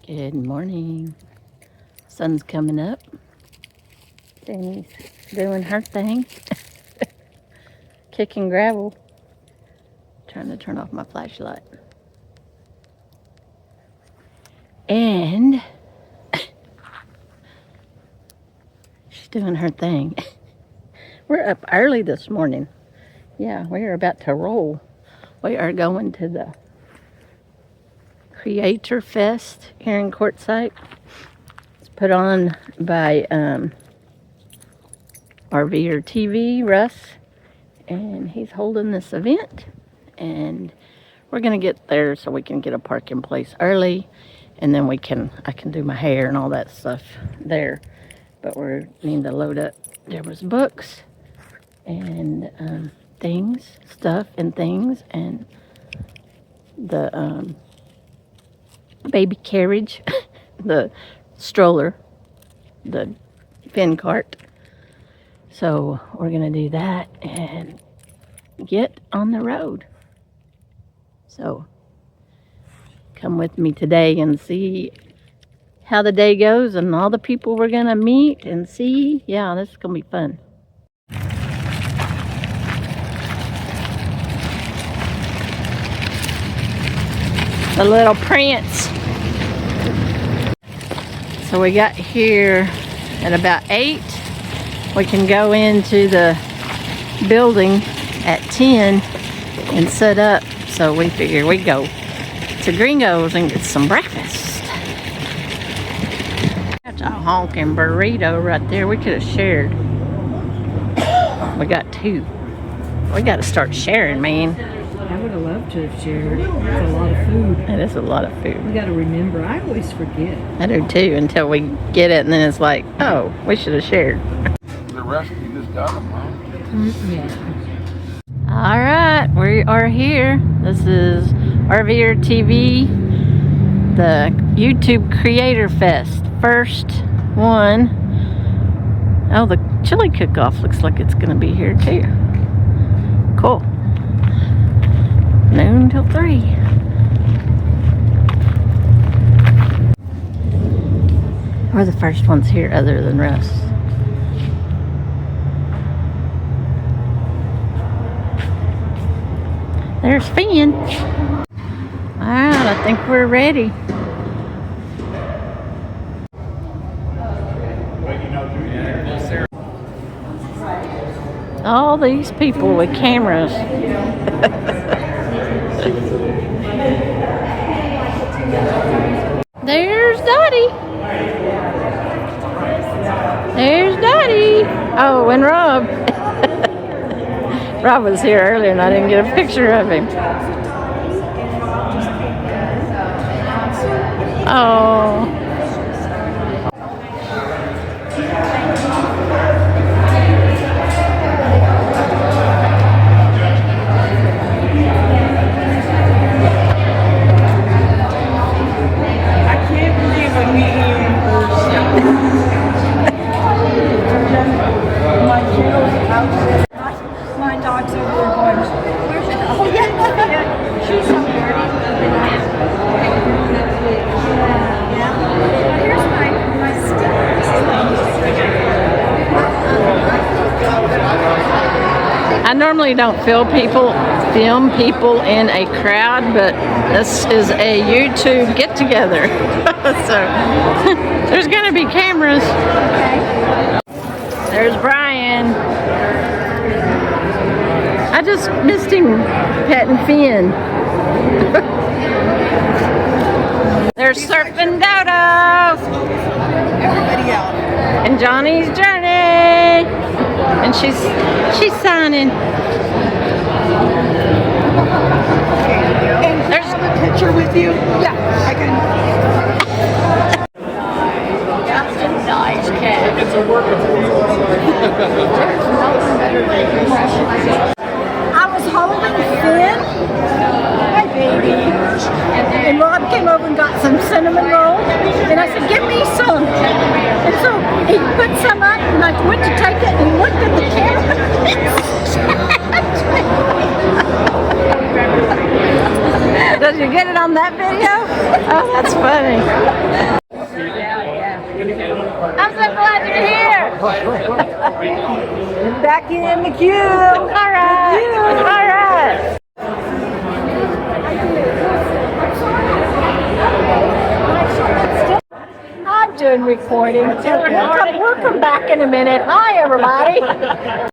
Good morning. Sun's coming up. Danny's doing her thing. Kicking gravel. Trying to turn off my flashlight. And she's doing her thing. We're up early this morning. Yeah, we are about to roll. We are going to the Creator Fest here in Quartzsite. It's put on by RVer TV, Russ, and he's holding this event. And we're gonna get there so we can get a parking place early, and then I can do my hair and all that stuff there. But we need to load up. There was books and stuff, and the baby carriage, the stroller, the fin cart. So we're gonna do that and get on the road. So come with me today and see how the day goes and all the people we're gonna meet and see. Yeah, this is gonna be fun. The little prince. So we got here at about 8. We can go into the building at 10 and set up. So we figure we go to Gringo's and get some breakfast. That's a honking burrito right there. We could have shared. We got 2. We got to start sharing, man. I would have loved to have shared. It's a lot of food. It is a lot of food. We got to remember. I always forget. I do too, until we get it, and then it's like, oh, we should have shared. The rest you just got them, huh? Yeah. All right, we are here. This is RVer TV, the YouTube Creator Fest. First one. Oh, the chili cook-off looks like it's going to be here too. Cool. Noon till 3. We're the first ones here other than Russ. There's Finn. Alright, I think we're ready. All these people with cameras. There's Dottie. There's Dottie. Oh, and Rob. Rob was here earlier and I didn't get a picture of him. Oh. My dog's over there going, where's she? Oh, yeah. She's so dirty. Yeah. Here's my I normally don't film people in a crowd, but this is a YouTube get together. So there's gonna be cameras. There's Brian. I just missed him petting Finn. There's Surfing Dodo. Everybody else. And Johnny's Journey. And she's signing. And There's have a picture with you? Yeah, I can. That's a nice cat. It's a work of I was holding Finn. Hi, baby. And Rob came over and got some cinnamon rolls. And I said, give me some. And so he put some up, and I went to take it, and he looked at the camera. Did you get it on that video? Oh, that's funny. I'm so glad you're here. Back in the queue. All right. All right. I'm doing recording. We'll come back in a minute. Hi, everybody.